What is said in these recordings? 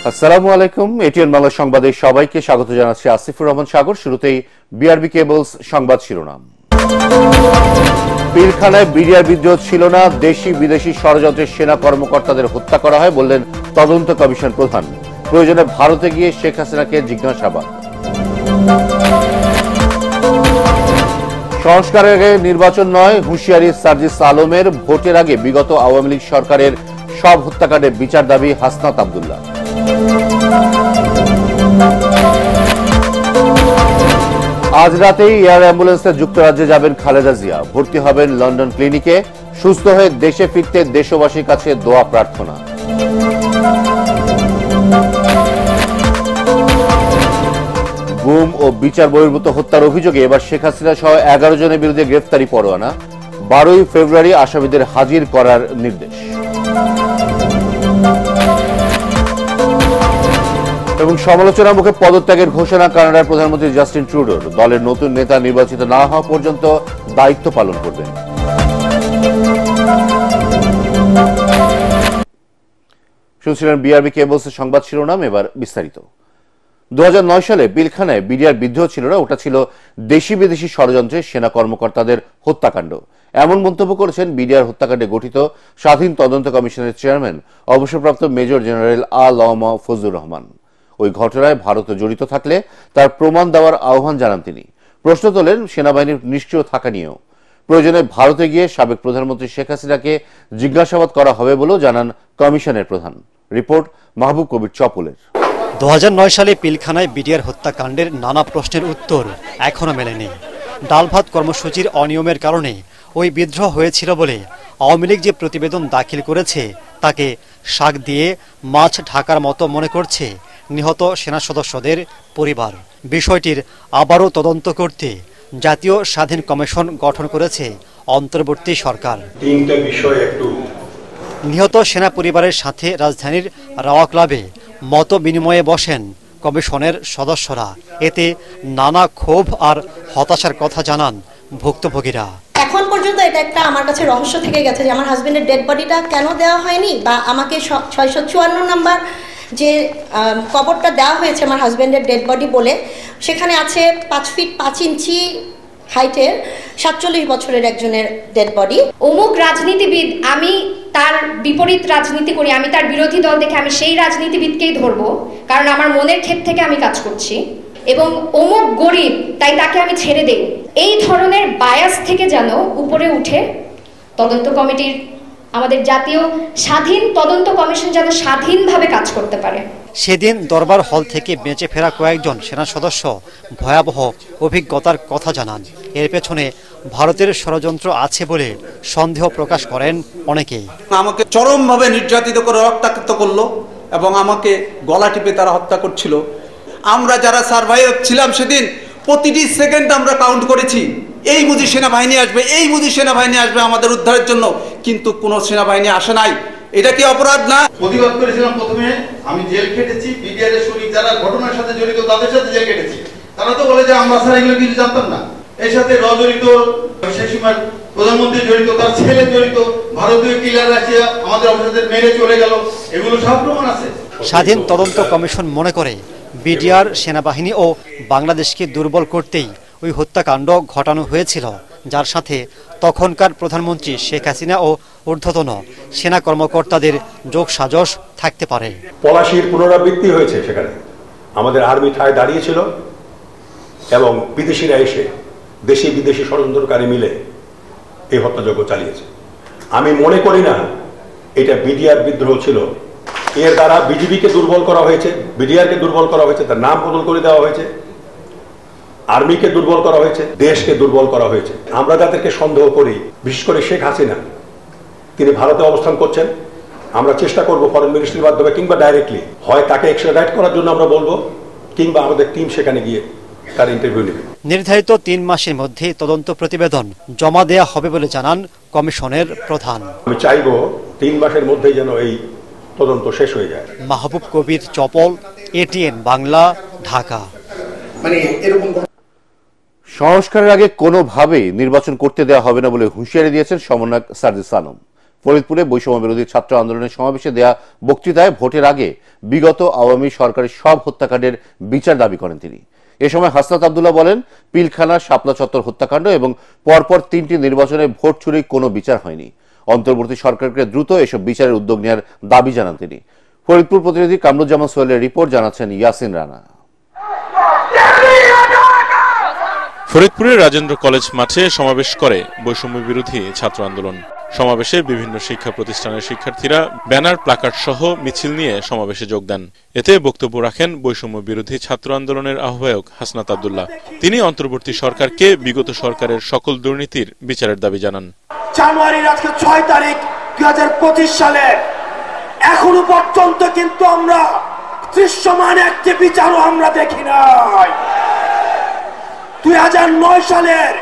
আসসালামু আলাইকুম। এটিএন বাংলা সংবাদে সবাইকে স্বাগত জানাচ্ছি আসিফুর রহমান সাগর। শুরুতেই বিআরবি কেবলস সংবাদ শিরোনাম। পিলখানায় বিডিআর বিদ্রোহ ছিল না, দেশি বিদেশি ষড়যন্ত্রের সেনা কর্মকর্তাদের হত্যা করা হয় বললেন তদন্ত কমিশন প্রধান। প্রয়োজনে ভারতে গিয়ে শেখ হাসিনাকে জিজ্ঞাসাবাদ। সংস্কারের আগে নির্বাচন নয়, হুঁশিয়ারি সার্জিস আলমের। ভোটের আগে বিগত আওয়ামী লীগ সরকারের সব হত্যাকাণ্ডের বিচার দাবি হাসনাত আব্দুল্লাহ। আজ রাতেই এয়ার অ্যাম্বুলেন্সে যুক্তরাজ্যে যাবেন খালেদা জিয়া। ভর্তি হবেন লন্ডন ক্লিনিকে। সুস্থ হয়ে দেশে ফিরতে দেশবাসীর কাছে দোয়া প্রার্থনা। গুম ও বিচার বহির্ভূত হত্যার অভিযোগে এবার শেখ হাসিনা সহ 11 জনের বিরুদ্ধে গ্রেফতারি পরোয়ানা। 12 ফেব্রুয়ারি আসামিদের হাজির করার নির্দেশ। এবং সমালোচনার মুখে পদত্যাগের ঘোষণা কানাডার প্রধানমন্ত্রী জাস্টিন ট্রুডোর। দলের নতুন নেতা নির্বাচিত না হওয়া পর্যন্ত দায়িত্ব পালন করবেন। শুনছিলেন বিআরবি কেবলসের সংবাদ শিরোনাম, এবার বিস্তারিত। 2009 সালে পিলখানায় বিডিআর বিদ্রোহ ছিল না, ওটা ছিল দেশি বিদেশি ষড়যন্ত্রের সেনা কর্মকর্তাদের হত্যাকাণ্ড। এমন মন্তব্য করেছেন বিডিআর হত্যাকাণ্ডে গঠিত স্বাধীন তদন্ত কমিশনের চেয়ারম্যান অবসরপ্রাপ্ত মেজর জেনারেল আ.ল.ম ফজলুর রহমান। ওই ঘটনায় ভারত জড়িত থাকলে তার প্রমাণ দেওয়ার আহ্বান জানান তিনি। প্রশ্ন তোলেন সেনাবাহিনীর নিষ্ক্রিয় থাকা নিয়েও। প্রয়োজনে ভারতে গিয়ে সাবেক প্রধানমন্ত্রী শেখ হাসিনাকে জিজ্ঞাসাবাদ করা হবে বলেও জানান কমিশনের প্রধান। রিপোর্ট মাহবুব কবির চপলের। 2009 সালে পিলখানায় বিডিআর হত্যাকাণ্ডের নানা প্রশ্নের উত্তর এখনো মেলেনি। ডাল ভাত কর্মসূচির অনিয়মের কারণে ওই বিদ্রোহ হয়েছিল বলে আওয়ামী লীগ যে প্রতিবেদন দাখিল করেছে তাকে শাক দিয়ে মাছ ঢাকার মতো মনে করছে নিহত সেনা সদস্যদের পরিবার। বিষয়টির আবারও তদন্ত করতে জাতীয় স্বাধীন কমিশন গঠন করেছে অন্তর্বর্তী সরকার। নিহত সেনা পরিবারের সাথে রাজধানীর রাওয়া ক্লাবে মত বিনিময়ে বসেন কমিশনের সদস্যরা। এতে নানা ক্ষোভ আর হতাশার কথা জানান ভুক্তভোগীরা। এখন পর্যন্ত এটা একটা আমার কাছে রহস্য থেকে গেছে যে আমার হাজবেন্ডের ডেড বডিটা কেন দেওয়া হয়নি, বা আমাকে 654 নাম্বার যে কবরটা দেওয়া হয়েছে আমার হাজবেন্ডের ডেড বডি বলে, সেখানে আছে 5 ফিট 5 ইঞ্চি হাইটের 47 বছরের একজনের ডেড বডি। অমুক রাজনীতিবিদ, আমি তার বিপরীত রাজনীতি করি, আমি তার বিরোধী দল দেখে আমি সেই রাজনীতিবিদকেই ধরবো, কারণ আমার মনের ক্ষেত থেকে আমি কাজ করছি, এবং অমুক গরিব তাই তাকে আমি ছেড়ে দেই। এই ধরনের বায়াস থেকে যেন উপরে উঠে তদন্ত কমিটির, আমাদের জাতীয় স্বাধীন তদন্ত কমিশন যেন স্বাধীনভাবে কাজ করতে পারে। সেদিন দরবার হল থেকে বেঁচে ফেরা কয়েকজন সেনা সদস্য ভয়াবহ অভিজ্ঞতার কথা জানান। এর পেছনে ভারতের ষড়যন্ত্র আছে বলে সন্দেহ প্রকাশ করেন অনেকেই। আমাকে চরমভাবে নির্যাতিত করে রক্তাক্ত করলো এবং আমাকে গলা টিপে তারা হত্যা করছিল। আমরা যারা সার্ভাইভার ছিলাম সেদিন প্রতিটি সেকেন্ড আমরা কাউন্ট করেছি, এই বুঝি সেনাবাহিনী আসবে, এই বুঝি সেনাবাহিনী আসবে আমাদের উদ্ধারের জন্য, কিন্তু কোনো সেনাবাহিনী আসে নাই। এটা কি অপরাধ না? প্রতিবাদ করেছিলাম। প্রথমে আমি জেল কেটেছি, বিডিআর এর সৈনিক যারা ঘটনার সাথে জড়িত তাদের সাথে জেল কেটেছি। তারা তো বলে যে আমরা স্যার এগুলো কিছু জানতাম না। এর সাথে জড়িত সেই সময় প্রধানমন্ত্রী জড়িত, তার ছেলে জড়িত, ভারতীয় কিলার রাশিয়া আমাদের অফিসারদের মেরে চলে গেল, এগুলো সব প্রমাণ আছে। স্বাধীন তদন্ত কমিশন মনে করে বিডিআর সেনাবাহিনী ও বাংলাদেশকে দুর্বল করতেই ওই হত্যাকাণ্ড ঘটানো হয়েছিল, যার সাথে তখনকার প্রধানমন্ত্রী শেখ হাসিনা ও ঊর্ধ্বতন সেনা কর্মকর্তাদের যোগসাজশ থাকতে পারে। পলাশির পুনরাবৃত্তি হয়েছে, সেখানে আমাদের আর্মি ঠায় দাঁড়িয়েছিল এবং বিদেশিরা এসে দেশি বিদেশি ষড়যন্ত্রকারী মিলে এই হত্যাযজ্ঞ চালিয়েছে। আমি মনে করি না এটা বিডিআর বিদ্রোহ ছিল। এর দ্বারা বিজিবিকে দুর্বল করা হয়েছে, বিডিআরকে দুর্বল করা হয়েছে, তার নাম বদল করে দেওয়া হয়েছে, আর্মিকে দুর্বল করা হয়েছে, দেশকে দুর্বল করা হয়েছে। আমরা যাদেরকে সন্দেহ করি, বিশেষ করে শেখ হাসিনা, তিনি ভারতে অবস্থান করছেন। আমরা চেষ্টা করব ফরেন মিনিস্ট্রির মাধ্যমে কিংবা ডাইরেক্টলি, হয় তাকে এক্সট্রাডাইট করার জন্য আমরা বলবো, কিংবা আমাদের টিম সেখানে গিয়ে তার ইন্টারভিউ নেবে। নির্ধারিত 3 মাসের মধ্যে তদন্ত প্রতিবেদন জমা দেয়া হবে বলে জানান কমিশনের প্রধান। আমি চাইবো 3 মাসের মধ্যেই যেন এই তদন্ত শেষ হয়ে যায়। মাহবুব কবির চপল, এটিএন বাংলা, ঢাকা। সংস্কারের আগে কোনোভাবেই নির্বাচন করতে দেওয়া হবে না বলে হুঁশিয়ারি দিয়েছেন সমন্বয়ক সার্জিস আলম। ফরিদপুরে বৈষম্য বিরোধী ছাত্র আন্দোলনের সমাবেশে দেয়া বক্তৃতায় ভোটের আগে বিগত আওয়ামী সরকারের সব হত্যাকাণ্ডের বিচার দাবি করেন তিনি। এ সময় হাসনাত আব্দুল্লাহ বলেন, পিলখানা, শাপলা চত্বর হত্যাকাণ্ড এবং পরপর 3টি নির্বাচনে ভোট চুরির কোনো বিচার হয়নি। অন্তর্বর্তী সরকারকে দ্রুত এসব বিচারের উদ্যোগ নেওয়ার দাবি জানান তিনি। ফরিদপুর প্রতিনিধি কামরুজ্জামান সোহেলের রিপোর্ট, জানাচ্ছেন ইয়াসিন রানা। ফরিদপুরের রাজেন্দ্র কলেজ মাঠে সমাবেশ করে বৈষম্য বিরোধী ছাত্র আন্দোলন। সমাবেশে বিভিন্ন শিক্ষা প্রতিষ্ঠানের শিক্ষার্থীরা ব্যানার, প্লাকার্ড সহ মিছিল নিয়ে সমাবেশে যোগ দেন। এতে বক্তব্য রাখেন বৈষম্য বিরোধী ছাত্র আন্দোলনের আহ্বায়ক হাসনাত আব্দুল্লাহ। তিনি অন্তর্বর্তী সরকারকে বিগত সরকারের সকল দুর্নীতির বিচারের দাবি জানান। জানুয়ারির আজকে 6 তারিখ 2025 সালে এখনো পর্যন্ত কিন্তু আমরা দৃশ্যমান একটি বিচারও আমরা দেখি নাই। 2009 সালের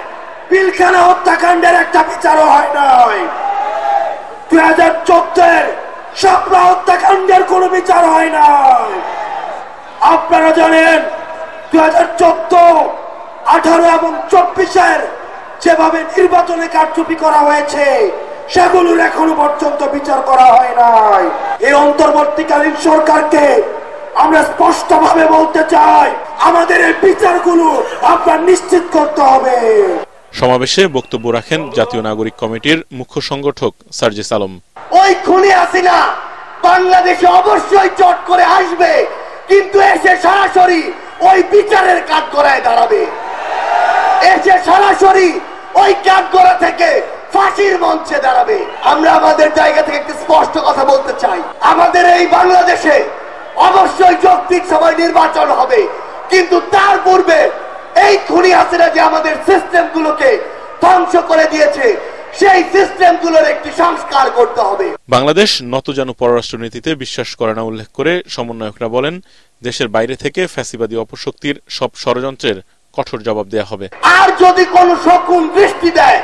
পিলখানা হত্যাকাণ্ডের একটা বিচারও হয় নাই। 2014 শাপলা হত্যাকাণ্ডের কোনো বিচার হয় নাই। আপনারা জানেন 2014, 18 এবং 24-এর যেভাবে নির্বাচনে কারচুপি করা হয়েছে সেগুলোর এখনো পর্যন্ত বিচার করা হয় নাই। এই অন্তর্বর্তীকালীন সরকারকে আমরা স্পষ্টভাবে বলতে চাই, আমাদের এই বিচারগুলো আপনার নিশ্চিত করতে হবে। সমাবেশে বক্তব্য রাখেন জাতীয় নাগরিক কমিটির মুখ্য সংগঠক সার্জিস আলম। ওই খুনি হাসিনা বাংলাদেশে অবশ্যই চট করে আসবে, কিন্তু এসে সরাসরি ওই বিচারের কাঠগড়ায় দাঁড়াবে। এসে সরাসরি ওই কাঠগড়া থেকে ফাঁসির মঞ্চে দাঁড়াবে। আমরা আমাদের জায়গা থেকে একটি স্পষ্ট কথা বলতে চাই, আমাদের এই বাংলাদেশে অবশ্যই যৌক্তিক সময় নির্বাচন হবে, কিন্তু তার পূর্বে এই খুনি হাসিনা যে আমাদের সিস্টেমগুলোকে ধ্বংস করে দিয়েছে সেই সিস্টেমগুলোর একটি সংস্কার করতে হবে। বাংলাদেশ নতজানু পররাষ্ট্রনীতিতে বিশ্বাস করে না উল্লেখ করে সমন্বয়করা বলেন, দেশের বাইরে থেকে ফ্যাসিবাদী অপশক্তির সব ষড়যন্ত্রের কঠোর জবাব দেয়া হবে। আর যদি কোনো শকুন দৃষ্টি দেয়,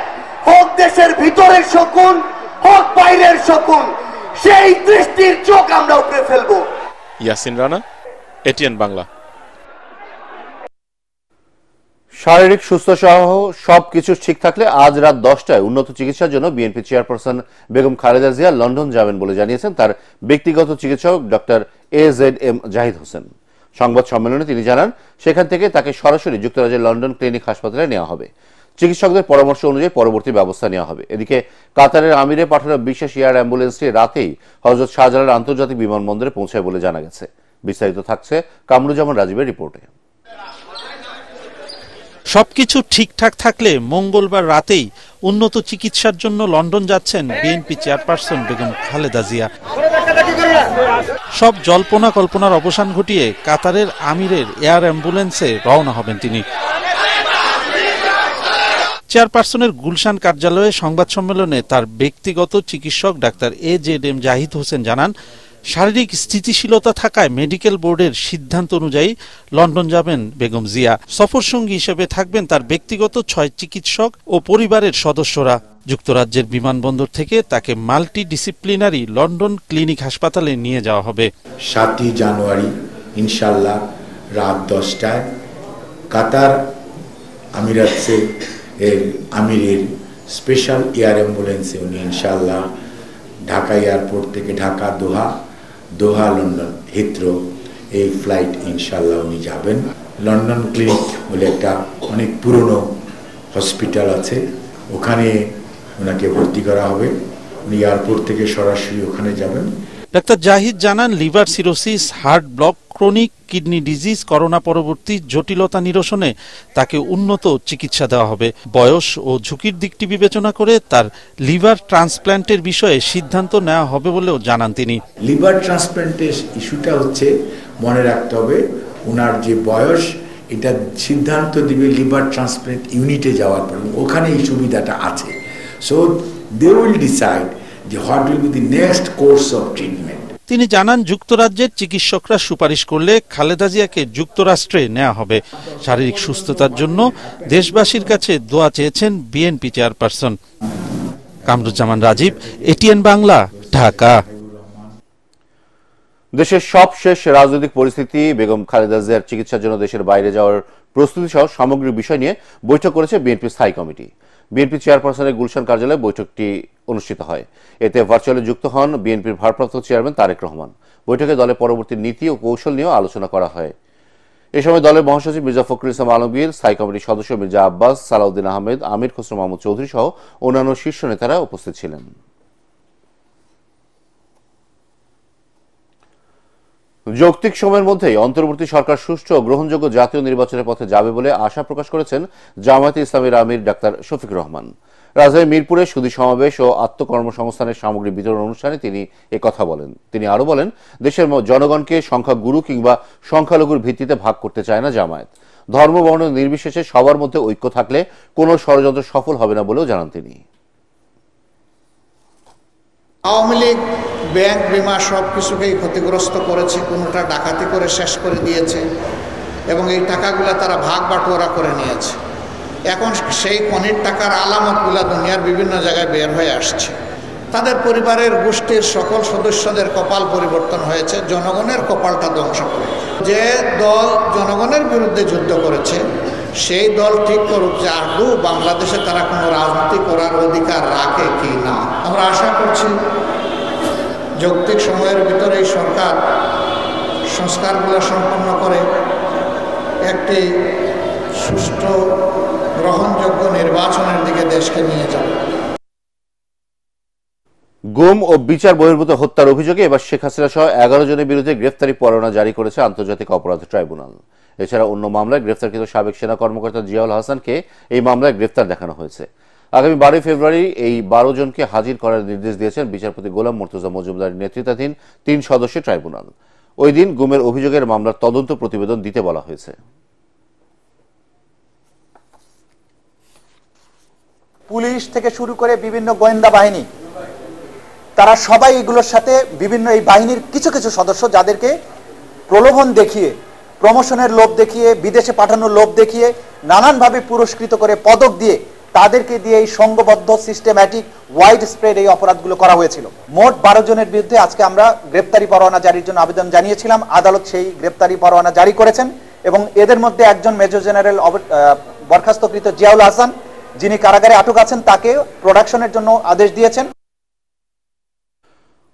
হোক দেশের ভিতরের শকুন হোক বাইরের শকুন, সেই দৃষ্টির চোখ আমরা উপরে ফেলবো। ইয়াসিন রানা, এটিএন বাংলা। শারীরিক সুস্থ সহ সবকিছু ঠিক থাকলে আজ রাত 10টায় উন্নত চিকিৎসার জন্য BNP chairperson Begum Khaleda Zia London যাবেন বলে জানিয়েছেন তার ব্যক্তিগত চিকিৎসক ডক্টর AZM জাহিদ হোসেন। সংবাদ সম্মেলনে তিনি জানান, সেখান থেকে তাকে সরাসরি যুক্তরাজ্যের লন্ডন ক্লিনিক হাসপাতালে নেওয়া হবে। চিকিৎসকদের পরামর্শ অনুযায়ী পরবর্তী ব্যবস্থা নেওয়া হবে। এদিকে কাতারের আমিরে পাঠানো বিশেষ এয়ার অ্যাম্বুলেন্সটি রাতেই হযরত শাহজালাল আন্তর্জাতিক বিমানবন্দরে পৌঁছায় বলে জানা গেছে। বিস্তারিত থাকছে কামরুজ্জামান রাজীবের রিপোর্টে। সবকিছু ঠিকঠাক থাকলে মঙ্গলবার রাতেই উন্নত চিকিৎসার জন্য লন্ডন যাচ্ছেন বিএনপি চেয়ারপারসন বেগম খালেদা জিয়া। সব জল্পনা কল্পনার অবসান ঘটিয়ে কাতারের আমিরের এয়ার অ্যাম্বুলেন্সে রওনা হবেন তিনি। চেয়ারপারসনের গুলশান কার্যালয়ে সংবাদ সম্মেলনে তার ব্যক্তিগত চিকিৎসক ডাক্তার AZM জাহিদ হোসেন জানান, শারীরিক স্থিতিশীলতা থাকায় মেডিকেল বোর্ডের সিদ্ধান্ত অনুযায়ী লন্ডন যাবেন বেগম জিয়া। সফর সঙ্গী হিসেবে থাকবেন তার ব্যক্তিগত 6 চিকিৎসক ও পরিবারের সদস্যরা। যুক্তরাজ্যের বিমানবন্দর থেকে তাকে মাল্টি ডিসিপ্লিনারি লন্ডন ক্লিনিক হাসপাতালে নিয়ে যাওয়া হবে। 7 জানুয়ারি ইনশাল্লাহ রাত 10টায় কাতার আমিরাতে আমিরের স্পেশাল এয়ার অ্যাম্বুলেন্সে উনি ইনশাল্লাহ ঢাকা এয়ারপোর্ট থেকে ঢাকা, দোহা, লন্ডন, হিথ্রো এই ফ্লাইট ইনশাল্লাহ উনি যাবেন। লন্ডন ক্লিনিক বলে একটা অনেক পুরনো হসপিটাল আছে, ওখানে ওনাকে ভর্তি করা হবে। উনি এয়ারপোর্ট থেকে সরাসরি ওখানে যাবেন। ডাক্তার জাহিদ জানান, liver cirrhosis, heart block, chronic kidney disease, corona পরবর্তী জটিলতা নিরসনে তাকে উন্নত চিকিৎসা দেওয়া হবে। বয়স ও ঝুঁকির দিকটি বিবেচনা করে তার লিভার ট্রান্সপ্ল্যান্টের বিষয়ে সিদ্ধান্ত নেওয়া হবে বলেও জানান তিনি। লিভার ট্রান্সপ্ল্যান্টের ইস্যুটা হচ্ছে, মনে রাখতে হবে ওনার যে বয়স, এটা সিদ্ধান্ত দিবে লিভার ট্রান্সপ্ল্যান্ট ইউনিটে যাওয়ার পর, ওখানে এই সুবিধাটা আছে। সো দে উইল ডিসাইড যে what will be the next course of treatment. তিনি জানান, যুক্তরাজ্যের চিকিৎসকরা সুপারিশ করলে খালেদা জিয়াকে যুক্তরাষ্ট্রে নেওয়া হবে। শারীরিক সুস্থতার জন্য দেশবাসীর কাছে দোয়া চেয়েছেন BNP chairperson. Kamruzzaman Rajib, ATN Bangla, Dhaka. দেশের সবশেষ রাজনৈতিক পরিস্থিতি, বেগম খালেদা জিয়ার চিকিৎসার জন্য দেশের বাইরে যাওয়ার প্রস্তুতি সহ সামগ্রিক বিষয় নিয়ে বৈঠক করেছে বিএনপি স্থায়ী কমিটি। বিএনপি চেয়ারপারসনের গুলশান কার্যালয়ে বৈঠকটি অনুষ্ঠিত হয়। এতে ভার্চুয়ালি যুক্ত হন বিএনপির ভারপ্রাপ্ত চেয়ারম্যান তারেক রহমান। বৈঠকে দলের পরবর্তী নীতি ও কৌশল নিয়েও আলোচনা করা হয়। এ সময় দলের মহাসচিব মির্জা ফখরুল ইসলাম আলমগীর, স্থায়ী কমিটির সদস্য মির্জা আব্বাস, সালাউদ্দিন আহমেদ, আমির খসরু মাহমুদ চৌধুরী সহ অন্যান্য শীর্ষ নেতারা উপস্থিত ছিলেন। যৌক্তিক সময়ের মধ্যেই অন্তর্বর্তী সরকার সুষ্ঠু ও গ্রহণযোগ্য জাতীয় নির্বাচনের পথে যাবে বলে আশা প্রকাশ করেছেন জামায়াতে ইসলামীর আমির ডাক্তার শফিকুর রহমান। রাজধানীর মিরপুরে সুধী সমাবেশ ও আত্মকর্মসংস্থানের সামগ্রী বিতরণ অনুষ্ঠানে তিনি একথা বলেন। তিনি আরো বলেন, দেশের জনগণকে সংখ্যাগুরু কিংবা সংখ্যালঘুর ভিত্তিতে ভাগ করতে চায় না জামায়াত। ধর্ম বর্ণ নির্বিশেষে সবার মধ্যে ঐক্য থাকলে কোনো ষড়যন্ত্র সফল হবে না বলেও জানান তিনি। আওয়ামী লীগ ব্যাংক বিমা সব কিছুকেই ক্ষতিগ্রস্ত করেছে, কোনোটা ডাকাতি করে শেষ করে দিয়েছে এবং এই টাকাগুলো তারা ভাগ বাটোয়ারা করে নিয়েছে। এখন সেই খনির টাকার আলামতগুলো দুনিয়ার বিভিন্ন জায়গায় বের হয়ে আসছে। তাদের পরিবারের গোষ্ঠীর সকল সদস্যদের কপাল পরিবর্তন হয়েছে, জনগণের কপালটা ধ্বংস করে। যে দল জনগণের বিরুদ্ধে যুদ্ধ করেছে সেই দল ঠিক করুক যে আদৌ বাংলাদেশে তারা কোনো রাজনীতি করার অধিকার রাখে কি না। আমরা আশা করছি যৌক্তিক সময়ের ভিতরে এই সরকার সংস্কারগুলো সম্পন্ন করে একটি সুষ্ঠু গ্রহণযোগ্য নির্বাচনের দিকে দেশকে নিয়ে যাবে। গুম ও বিচার বহির্ভূত হত্যার অভিযোগে এবার শেখ হাসিনা সহ 11 জনের বিরুদ্ধে গ্রেফতারি পরোয়ানা জারি করেছে আন্তর্জাতিক অপরাধ ট্রাইব্যুনাল। এছাড়া অন্য মামলায় গ্রেফতারকৃত সাবেক সেনা কর্মকর্তা জিয়াউল হাসানকে এই মামলায় গ্রেফতার দেখানো হয়েছে। আগামী 12 ফেব্রুয়ারি এই 12 জনকে হাজির করার নির্দেশ দিয়েছেন বিচারপতি গোলাম মুর্তজা মজুমদারের নেতৃত্বাধীন 3 সদস্যের ট্রাইব্যুনাল। ওই দিন গুমের অভিযোগের মামলার তদন্ত প্রতিবেদন দিতে বলা হয়েছে। পুলিশ থেকে শুরু করে বিভিন্ন গোয়েন্দা বাহিনী, তারা সবাই এগুলোর সাথে বিভিন্ন এই বাহিনীর কিছু কিছু সদস্য যাদেরকে প্রলোভন দেখিয়ে, প্রমোশনের লোভ দেখিয়ে, বিদেশে পাঠানোর লোভ দেখিয়ে, নানানভাবে পুরস্কৃত করে পদক দিয়ে তাদেরকে দিয়ে এই সংঘবদ্ধ সিস্টেম্যাটিক ওয়াইড স্প্রেড এই অপরাধগুলো করা হয়েছিল। মোট 12 জনের বিরুদ্ধে আজকে আমরা গ্রেপ্তারি পরোয়ানা জারির জন্য আবেদন জানিয়েছিলাম। আদালত সেই গ্রেপ্তারি পরোয়ানা জারি করেছেন এবং এদের মধ্যে একজন মেজর জেনারেল বরখাস্তকৃত জিয়াউল হাসান, যিনি কারাগারে আটক আছেন, তাকে প্রোডাকশনের জন্য আদেশ দিয়েছেন।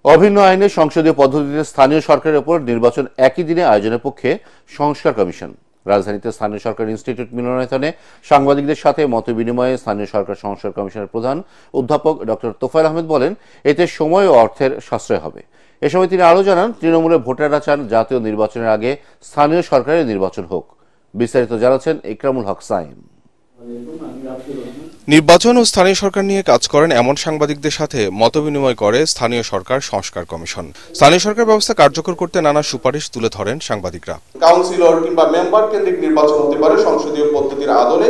অভিন্ন আইনে সংসদীয় পদ্ধতিতে স্থানীয় সরকারের উপর নির্বাচন একই দিনে আয়োজনের পক্ষে সংস্কার কমিশন। রাজধানীতে স্থানীয় সরকার ইনস্টিটিউট মিলনায়তনে সাংবাদিকদের সাথে মত বিনিময়ে স্থানীয় সরকার সংস্কার কমিশনের প্রধান অধ্যাপক ডক্টর তোফায়েল আহমেদ বলেন, এতে সময় ও অর্থের সাশ্রয় হবে। এ সময় তিনি আরও জানান, তৃণমূলের ভোটাররা চান জাতীয় নির্বাচনের আগে স্থানীয় সরকারের নির্বাচন হোক। বিস্তারিত জানাচ্ছেন ইকরামুল হক সাইম। নির্বাচন ও স্থানীয় সরকার নিয়ে কাজ করেন এমন সাংবাদিকদের সাথে মতবিনিময় করে স্থানীয় সরকার সংস্কার কমিশন। স্থানীয় সরকার ব্যবস্থা কার্যকর করতে নানা সুপারিশ তুলে ধরেন সাংবাদিকরা। কাউন্সিলর কিংবা মেম্বার কেন্দ্রিক নির্বাচন হতে পারে সংসদীয় পদ্ধতির আদলে,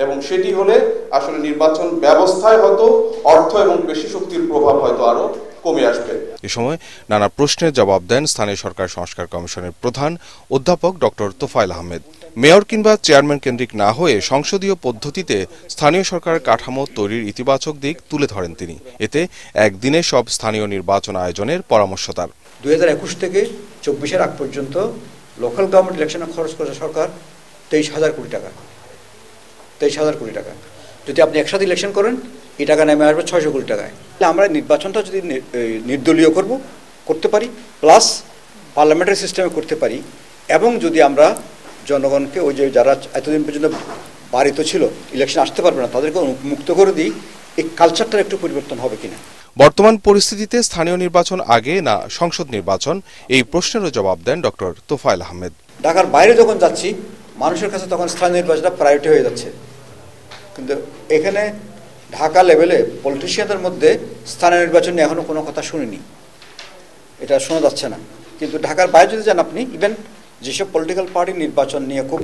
এবং সেটি হলে আসলে নির্বাচন ব্যবস্থায় হয়তো অর্থ এবং পেশি শক্তির প্রভাব হয়তো আরো কমে আসবে। এ সময় নানা প্রশ্নের জবাব দেন স্থানীয় সরকার সংস্কার কমিশনের প্রধান অধ্যাপক ডক্টর তোফায়েল আহমেদ। মেয়র কিংবা চেয়ারম্যান কেন্দ্রিক না হয়ে সংসদীয় পদ্ধতিতে স্থানীয় সরকারের কাঠামো তৈরির ইতিবাচক দিক তুলে ধরেন তিনি। এতে একদিনে সব স্থানীয় নির্বাচন আয়োজনের পরামর্শ তার। 2021 থেকে 24-এর আগ পর্যন্ত লোকাল গভর্নমেন্ট ইলেকশনে খরচ করেছে সরকার 23,000 কোটি টাকা। 23,000 কোটি টাকা যদি আপনি একসাথে ইলেকশন করেন, এই টাকা নেমে আসবে 600 কোটি টাকায়। আমরা নির্বাচনটা যদি নির্দলীয় করতে পারি, প্লাস পার্লামেন্টারি সিস্টেমে করতে পারি, এবং যদি আমরা জনগণকে ওই যে যারা এতদিন পর্যন্ত বাড়িতে ছিল, ইলেকশন আসতে পারবে না, তাদেরকে মুক্ত করে দিই, এই কালচারটার একটু পরিবর্তন হবে কিনা। বর্তমান পরিস্থিতিতে স্থানীয় নির্বাচন আগে না সংসদ নির্বাচন, এই প্রশ্নেরও জবাব দেন ডক্টর তোফায়েল আহমেদ। ঢাকার বাইরে যখন যাচ্ছি মানুষের কাছে তখন স্থানীয় নির্বাচনটা প্রায়োরিটি হয়ে যাচ্ছে, কিন্তু এখানে ঢাকা লেভেলে পলিটিশিয়ানদের মধ্যে স্থানীয় নির্বাচন নিয়ে এখনো কোনো কথা শুনিনি, এটা শোনা যাচ্ছে না। কিন্তু ঢাকার বাইরে যদি যান আপনি, ইভেন যেসব পলিটিক্যাল পার্টি নির্বাচন নিয়ে খুব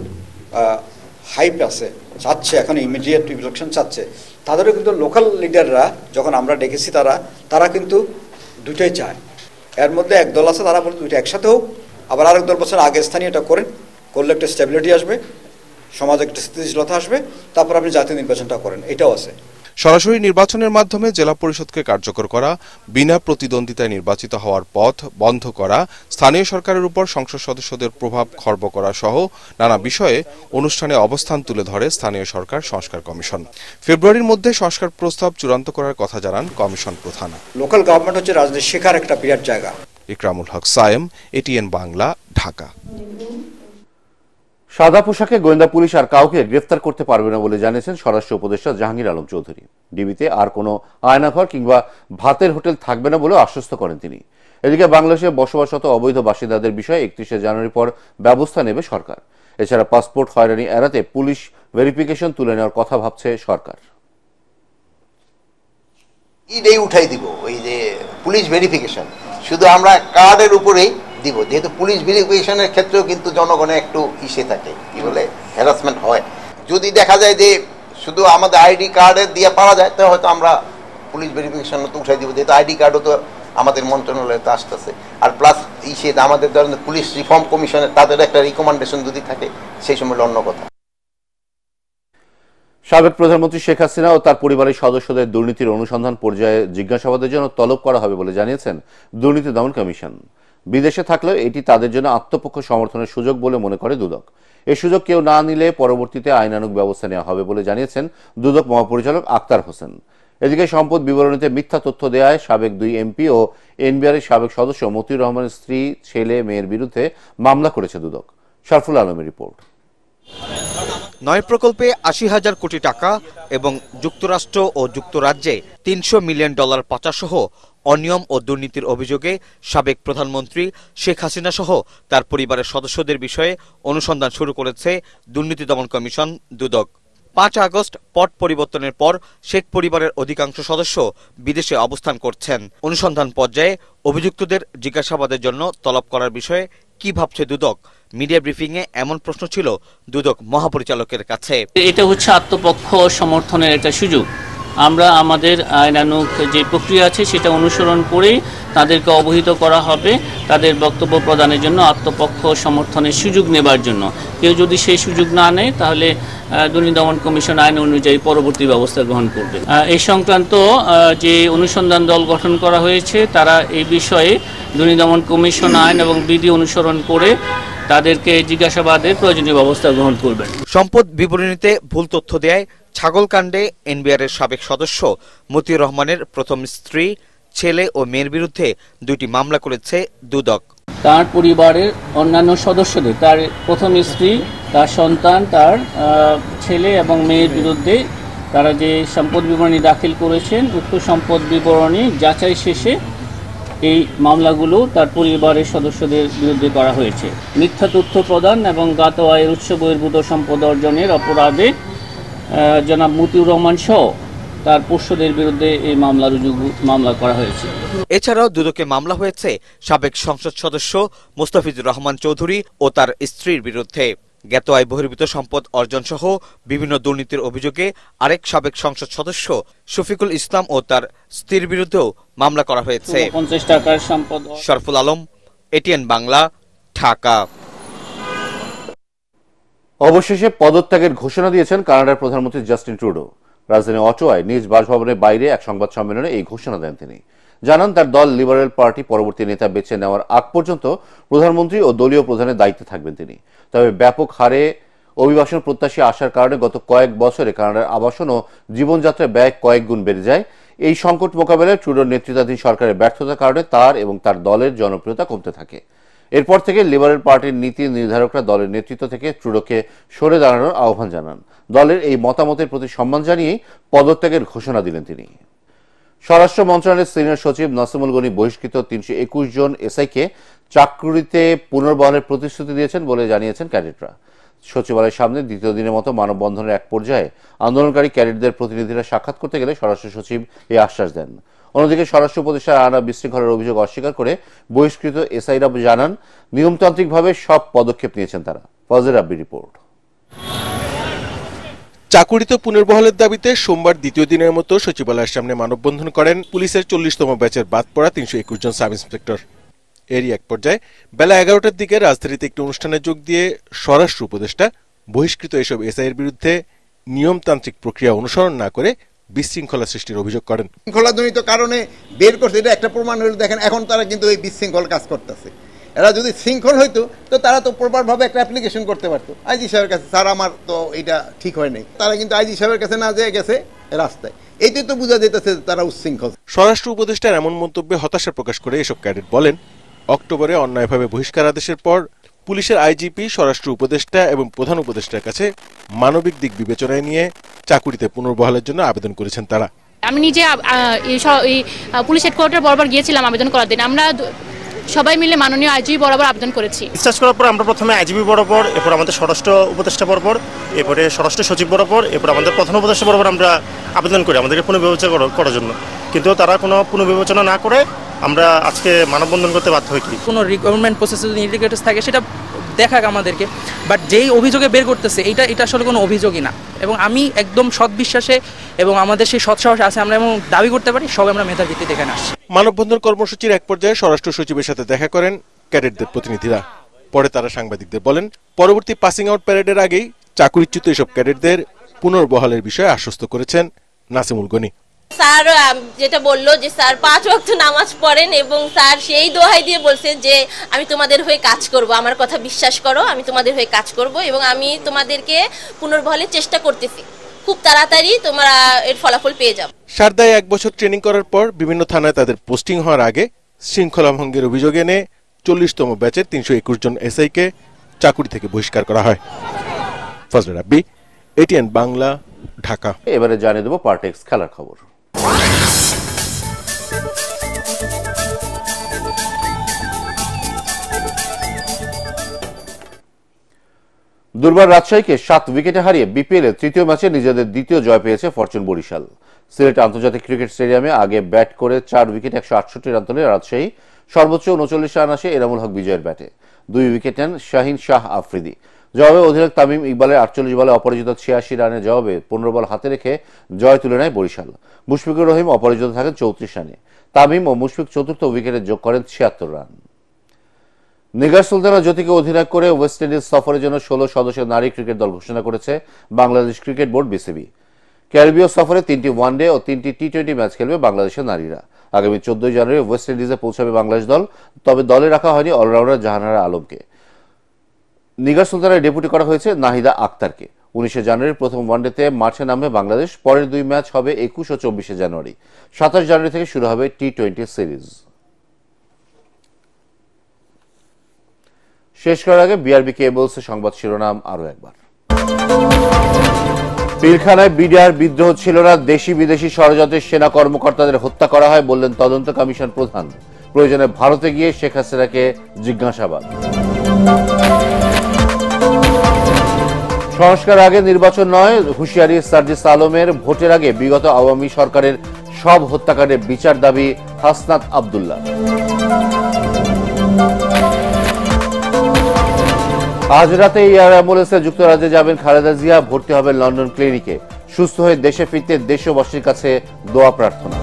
হাইপ আছে, চাচ্ছে এখন ইমিডিয়েট ইলেকশন চাচ্ছে, তাদেরও কিন্তু লোকাল লিডাররা যখন আমরা ডেকেছি তারা কিন্তু দুটোই চায়। এর মধ্যে এক দল আছে তারা বলে দুইটা একসাথে হোক, আবার আরেক দল বছর আগে স্থানীয়টা করেন, করলে একটা স্টেবিলিটি আসবে, সমাজে একটা স্থিতিশীলতা আসবে, তারপর আপনি জাতীয় নির্বাচনটা করেন, এটাও আছে। সরাসরি নির্বাচনের মাধ্যমে জেলা পরিষদকে কার্যকর করা, বিনা প্রতিদ্বন্দ্বিতায় নির্বাচিত হওয়ার পথ বন্ধ করা, স্থানীয় সরকারের উপর সংসদ সদস্যদের প্রভাব খর্ব করা সহ নানা বিষয়ে অনুষ্ঠানে অবস্থান তুলে ধরে স্থানীয় সরকার সংস্কার কমিশন। ফেব্রুয়ারির মধ্যে সংস্কার প্রস্তাব চূড়ান্ত করার কথা জানান কমিশন প্রধান। লোকাল গভর্নমেন্ট হচ্ছে রাজনীতি শেখার একটা বিরাট জায়গা। ইকরামুল হক সায়েম, এটিএন বাংলা, ঢাকা। সাদা পোশাকে গোয়েন্দা পুলিশ আর কাউকে গ্রেফতার করতে পারবে না বলে জানিয়েছেন স্বরাষ্ট্র উপদেষ্টা জাহাঙ্গীর আলম চৌধুরী। ডিবিতে আর কোনো আয়নাঘর কিংবা ভাতের হোটেল থাকবে না বলে আশ্বস্ত করেন তিনি। এদিকে বাংলাদেশে বসবাসরত অবৈধ বাসিন্দাদের বিষয়ে 31শে জানুয়ারি পর ব্যবস্থা নেবে সরকার। এছাড়া পাসপোর্ট হয়রানি এড়াতে পুলিশ ভেরিফিকেশন তুলে নেওয়ার কথা ভাবছে সরকার। ইডেই উঠাই দিব ওই যে পুলিশ ভেরিফিকেশন, শুধু আমরা কার্ডের উপরেই দিব, যেহেতু পুলিশ ভেরিফিকেশনের ক্ষেত্রেও কিন্তু জনগণে একটু ইসে থাকে, কি বলে হ্যারাসমেন্ট হয়। যদি দেখা যায় যে শুধু আমাদের আইডি কার্ডে দিয়ে পাওয়া যায়, তো হয়তো আমরা পুলিশ ভেরিফিকেশন তো উঠাই দিব, যেহেতু আইডি কার্ডও তো আমাদের মন্ত্রণালয়তে আসতেছে। আর প্লাস ইসে আমাদের ধরেন পুলিশ রিফর্ম কমিশনের তাদের একটা রিকমেন্ডেশন যদি থাকে, সেই সময় অন্য কথা। সাবেক প্রধানমন্ত্রী শেখ হাসিনা ও তার পরিবারের সদস্যদের দুর্নীতির অনুসন্ধান পর্যায়ে জিজ্ঞাসাবাদের জন্য তলব করা হবে বলে জানিয়েছেন দুর্নীতি দমন কমিশন। বিদেশে থাকলেও এটি তাদের জন্য আত্মপক্ষ সমর্থনের সুযোগ বলে মনে করে দুদক। এই সুযোগ কেউ না নিলে পরবর্তীতে আইনানুগ ব্যবস্থা নেওয়া হবে বলে জানিয়েছেন দুদক মহাপরিচালক আক্তার হোসেন। এদিকে সম্পদ বিবরণীতে মিথ্যা তথ্য দেওয়ায় সাবেক 2 এমপি ও এনবিআরের সাবেক সদস্য মতিউর রহমানের স্ত্রী, ছেলে, মেয়ের বিরুদ্ধে মামলা করেছে দুদক। শরফুল আলমের রিপোর্ট। 9 প্রকল্পে 80,000 কোটি টাকা এবং যুক্তরাষ্ট্র ও যুক্তরাজ্যে $300 মিলিয়ন পাচারসহ অনিয়ম ও দুর্নীতির অভিযোগে সাবেক প্রধানমন্ত্রী শেখ হাসিনা সহ তার পরিবারের সদস্যদের বিষয়ে অনুসন্ধান শুরু করেছে দুর্নীতি দমন কমিশন দুদক। 5 আগস্ট পট পরিবর্তনের পর শেখ পরিবারের অধিকাংশ সদস্য বিদেশে অবস্থান করছেন। অনুসন্ধান পর্যায়ে অভিযুক্তদের জিজ্ঞাসাবাদের জন্য তলব করার বিষয়ে কি ভাবছে দুদক? মিডিয়া ব্রিফিং এ এমন প্রশ্ন ছিল দুদক মহাপরিচালকের কাছে। এটা হচ্ছে আত্মপক্ষ সমর্থনের একটা সুযোগ। আমরা আমাদের আইনানুগ যে প্রক্রিয়া আছে সেটা অনুসরণ করে তাদেরকে অবহিত করা হবে, তাদের বক্তব্য প্রদানের জন্য, আত্মপক্ষ সমর্থনের সুযোগ নেবার জন্য। কেউ যদি সেই সুযোগ না নেয় তাহলে দুর্নীতি দমন কমিশন আইন অনুযায়ী পরবর্তী ব্যবস্থা গ্রহণ করবে। এই সংক্রান্ত যে অনুসন্ধান দল গঠন করা হয়েছে তারা এই বিষয়ে দুর্নীতি দমন কমিশন আইন এবং বিধি অনুসরণ করে তাদেরকে জিজ্ঞাসাবাদের প্রয়োজনীয় ব্যবস্থা গ্রহণ করবেন। সম্পদ বিবরণীতে ভুল তথ্য দেয় ছাগলকাণ্ডে এনবিআরের সাবেক সদস্য মতিউর রহমানের প্রথম স্ত্রী, ছেলে ও মেয়ের বিরুদ্ধে 2টি মামলা করেছে দুদক। তার পরিবারের অন্যান্য সদস্যদের, তার প্রথম স্ত্রী, তার সন্তান, তার ছেলে এবং মেয়ের বিরুদ্ধে তারা যে সম্পদ বিবরণী দাখিল করেছেন, উক্ত সম্পদ বিবরণী যাচাই শেষে এই মামলাগুলো তার পরিবারের সদস্যদের বিরুদ্ধে করা হয়েছে। মিথ্যা তথ্য প্রদান এবং জ্ঞাত আয়ের উৎস বহির্ভূত সম্পদ অর্জনের অপরাধে জনাব মতিউর রহমান সহ তার পোষ্যদের বিরুদ্ধে এই মামলা করা হয়েছে। এছাড়াও দুদকে মামলা হয়েছে সাবেক সংসদ সদস্য মোস্তাফিজুর রহমান চৌধুরী ও তার স্ত্রীর বিরুদ্ধে। জ্ঞাত আয় বহির্ভূত সম্পদ অর্জন সহ বিভিন্ন দুর্নীতির অভিযোগে আরেক সাবেক সংসদ সদস্য শফিকুল ইসলাম ও তার স্ত্রীর বিরুদ্ধেও মামলা করা হয়েছে। 50 টাকার সম্পদ। শরফুল আলম, এটিএন বাংলা, ঢাকা। অবশেষে পদত্যাগের ঘোষণা দিয়েছেন কানাডার প্রধানমন্ত্রী জাস্টিন ট্রুডো। রাজধানী অটোয়ায় নিজ বাসভবনের বাইরে এক সংবাদ সম্মেলনে এই ঘোষণা দেন তিনি। জানান তার দল লিবারেল পার্টি পরবর্তী নেতা বেছে নেওয়ার আগ পর্যন্ত প্রধানমন্ত্রী ও দলীয় প্রধানের দায়িত্বে থাকবেন তিনি। তবে ব্যাপক হারে অভিবাসন প্রত্যাশী আসার কারণে গত কয়েক বছরে কানাডার আবাসন ও জীবনযাত্রার ব্যয় কয়েক গুণ বেড়ে যায়। এই সংকট মোকাবেলায় ট্রুডোর নেতৃত্বাধীন সরকারের ব্যর্থতার কারণে তার এবং তার দলের জনপ্রিয়তা কমতে থাকে। এরপর থেকে লিবারেল পার্টির নীতি নির্ধারকরা দলের নেতৃত্ব থেকে ট্রুডোকে সরে দাঁড়ানোর আহ্বান জানান। দলের এই মতামতের প্রতি সম্মান জানিয়ে পদত্যাগের ঘোষণা দিলেন তিনি। স্বরাষ্ট্র মন্ত্রণালয়ের সিনিয়র সচিব নাসিমুল গনি বহিষ্কৃত 321 জন এসআইকে চাকরিতে পুনর্বহালের প্রতিশ্রুতি দিয়েছেন বলে জানিয়েছেন ক্যাডেটরা। সচিবালয়ের সামনে দ্বিতীয় দিনের মতো মানববন্ধনের এক পর্যায়ে আন্দোলনকারী ক্যাডেটদের প্রতিনিধিরা সাক্ষাৎ করতে গেলে স্বরাষ্ট্র সচিব এই আশ্বাস দেন। অন্যদিকে স্বরাষ্ট্র উপদেষ্টা রানা বিশৃঙ্খলার অভিযোগ অস্বীকার করে বহিষ্কৃত এসআইরা জানান নিয়মতান্ত্রিকভাবে সব পদক্ষেপ নিয়েছেন তারা। ফজর রাব্বি রিপোর্ট। চাকুরিতে পুনর্বহালের দাবিতে সোমবার দ্বিতীয় দিনের মতো সচিবালয়ের সামনে মানববন্ধন করেন পুলিশের 40তম ব্যাচের বাদ পড়া 321 জন সাব ইন্সপেক্টর। এরই এক পর্যায়ে বেলা 11টার দিকে রাজধানীতে একটি অনুষ্ঠানে যোগ দিয়ে স্বরাষ্ট্র উপদেষ্টা বহিষ্কৃত এসব এসআইয়ের বিরুদ্ধে নিয়মতান্ত্রিক প্রক্রিয়া অনুসরণ না করে বিশৃঙ্খলা সৃষ্টির অভিযোগ করেন। শৃঙ্খলাজনিত কারণে বের করছে, এটা একটা প্রমাণ হলো। দেখেন এখন তারা কিন্তু এই বিশৃঙ্খল কাজ করতেছে। এরা যদি শৃঙ্খল হইতো তো তারা তো প্রপারভাবে একটা অ্যাপ্লিকেশন করতে পারতো আইজি সাহেবের কাছে, স্যার আমার তো এটা ঠিক হয় নাই। তারা কিন্তু আইজি সাহেবের কাছে না যেয়ে গেছে রাস্তায়। এইটাই তো বোঝা যেতেছে তারা উচ্ছৃঙ্খল। স্বরাষ্ট্র উপদেষ্টার এমন মন্তব্যে হতাশা প্রকাশ করে এসব ক্যাডেট বলেন, অক্টোবরে অন্যায়ভাবে বহিষ্কার আদেশের পর পুলিশের আইজিপি, স্বরাষ্ট্র উপদেষ্টা এবং প্রধান উপদেষ্টার কাছে মানবিক দিক বিবেচনায় নিয়ে চাকুরিতে পুনর্বহালের জন্য আবেদন করেছেন তারা। আমি নিজে পুলিশ হেডকোয়ার্টার বরাবর গিয়েছিলাম আবেদন করার দিন। আমরা সবাই মিলে মাননীয় আইজিপি বরাবর আবেদন করেছি। ডিসচার্জ করার পর আমরা প্রথমে আইজিপি বরাবর, এরপর আমাদের স্বরাষ্ট্র উপদেষ্টা বরাবর, এরপরে স্বরাষ্ট্র সচিব বরাবর, এরপর আমাদের প্রধান উপদেষ্টা বরাবর আমরা আবেদন করি আমাদেরকে পুনর্বিবেচনা করার জন্য। কিন্তু তারা কোনো পুনর্বিবেচনা না করে আমরা আজকে মানববন্ধন করতে বাধ্য হই। কোনো রিকভারমেন্ট প্রসেসে যদি ইন্ডিকেটরস থাকে সেটা দেখাক আমাদেরকে, বাট যেই অভিযোগে বের করতেছে এটা আসলে কোনো অভিযোগই না। এবং আমি একদম সৎ বিশ্বাসে এবং আমাদের সেই সৎসাহস আছে, আমরা এমন দাবি করতে পারি সবাই আমরা মেধার ভিত্তিতে এখানে আসছি। মানববন্ধন কর্মসূচির এক পর্যায়ে স্বরাষ্ট্র সচিবের সাথে দেখা করেন ক্যাডেটদের প্রতিনিধিরা। পরে তারা সাংবাদিকদের বলেন, পরবর্তী পাসিং আউট প্যারেডের আগেই চাকুরিচ্যুত এসব ক্যাডেটদের পুনর্বহালের বিষয়ে আশ্বস্ত করেছেন নাসিমুল গনি। স্যার যেটা বললো যে স্যার 5 ওয়াক্ত নামাজ পড়েন এবং স্যার সেই দোহাই দিয়ে বলছেন যে আমি তোমাদের হয়ে কাজ করব, আমার কথা বিশ্বাস করো, আমি তোমাদের হয়ে কাজ করব এবং আমি তোমাদেরকে পুনর্বহালের চেষ্টা করতেছি, খুব তাড়াতাড়ি তোমরা এর ফলাফল পেয়ে যাবে। সারদায় 1 বছর ট্রেনিং করার পর বিভিন্ন থানায় তাদের পোস্টিং হওয়ার আগে শৃঙ্খলা ভঙ্গের অভিযোগ এনে 40তম ব্যাচের 321 জন এসআইকে চাকুরি থেকে বহিষ্কার করা হয়। ফজলে রাব্বি, এটিএন বাংলা, ঢাকা। এবারে জানিয়ে দেব পার্টেক্স খেলার খবর। দুর্বার রাজশাহীকে 7 উইকেটে হারিয়ে বিপিএল এর তৃতীয় ম্যাচে নিজেদের দ্বিতীয় জয় পেয়েছে ফরচুন বরিশাল। সিলেট আন্তর্জাতিক ক্রিকেট স্টেডিয়ামে আগে ব্যাট করে 4 উইকেট 168 রান তোলে রাজশাহী। সর্বোচ্চ 39 রান আসে এনামুল হক বিজয়ের ব্যাটে। 2 উইকেট নেন শাহিন শাহ আফ্রিদি। জবাবে অধিনায়ক তামিম ইকবালের 48 বলে অপরাজিত 86 রানের জবাবে 15 বল হাতে রেখে জয় তুলে নেয় বরিশাল। মুশফিকুর রহিম অপরাজিত থাকেন 34 রানে। তামিম ও মুশফিক চতুর্থ উইকেটে যোগ করেন 76 রান। নিগার সুলতানা জ্যোতিকে অধিনায়ক করে ওয়েস্ট ইন্ডিজ সফরের জন্য 16 সদস্যের নারী ক্রিকেট দল ঘোষণা করেছে বাংলাদেশ ক্রিকেট বোর্ড বিসিবি। ক্যারিবীয় সফরে 3টি ওয়ানডে ও 3টি টি20 ম্যাচ খেলবে বাংলাদেশের নারীরা। আগামী 14 জানুয়ারি ওয়েস্ট ইন্ডিজে পৌঁছাবে বাংলাদেশ দল। তবে দলে রাখা হয়নি অলরাউন্ডার জাহানারা আলমকে। নিগার সুলতানার ডেপুটি করা হয়েছে নাহিদা আক্তারকে। 19 জানুয়ারির প্রথম ওয়ানডেতে মাঠে নামবে বাংলাদেশ। পরের 2 ম্যাচ হবে 21 ও 24 জানুয়ারি। 27 জানুয়ারি থেকে শুরু হবে টি20 সিরিজ। শেষ করার আগে বিআরবি কেবলস সংবাদ শিরোনাম আরো একবার। পিলখানায় বিডিআর বিদ্রোহ ছিল না, দেশি বিদেশি ষড়যন্ত্রের সেনা কর্মকর্তাদের হত্যা করা হয় বললেন তদন্ত কমিশন প্রধান। প্রয়োজনে ভারতে গিয়ে শেখ হাসিনাকে জিজ্ঞাসাবাদ। সংস্কার আগে নির্বাচন নয়, হুঁশিয়ারি সার্জিস আলমের। ভোটের আগে বিগত আওয়ামী সরকারের সব হত্যাকাণ্ডের বিচার দাবি হাসনাত আব্দুল্লাহ। আজ রাতে এয়ার অ্যাম্বুলেন্সে যুক্তরাজ্যে যাবেন খালেদা জিয়া। ভর্তি হবেন লন্ডন ক্লিনিকে। সুস্থ হয়ে দেশে ফিরতে দেশবাসীর কাছে দোয়া প্রার্থনা।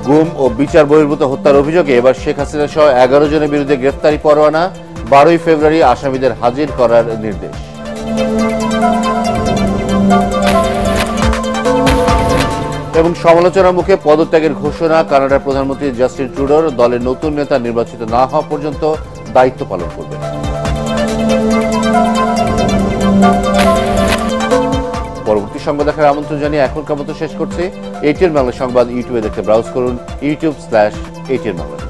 গুম ও বিচার বহির্ভূত হত্যার অভিযোগে এবার শেখ হাসিনা সহ 11 জনের বিরুদ্ধে গ্রেফতারি পরোয়ানা। 12 ফেব্রুয়ারি আসামিদের হাজির করার নির্দেশ। এবং সমালোচনার মুখে পদত্যাগের ঘোষণা কানাডার প্রধানমন্ত্রী জাস্টিন ট্রুডোর। দলের নতুন নেতা নির্বাচিত না হওয়া পর্যন্ত দায়িত্ব পালন করবেন। পরবর্তী সংবাদ দেখার আমন্ত্রণ জানিয়ে এখনকার মতো শেষ করছি। এটিএন বাংলা সংবাদ ইউটিউবে দেখতে ব্রাউজ করুন youtube/ATN বাংলা।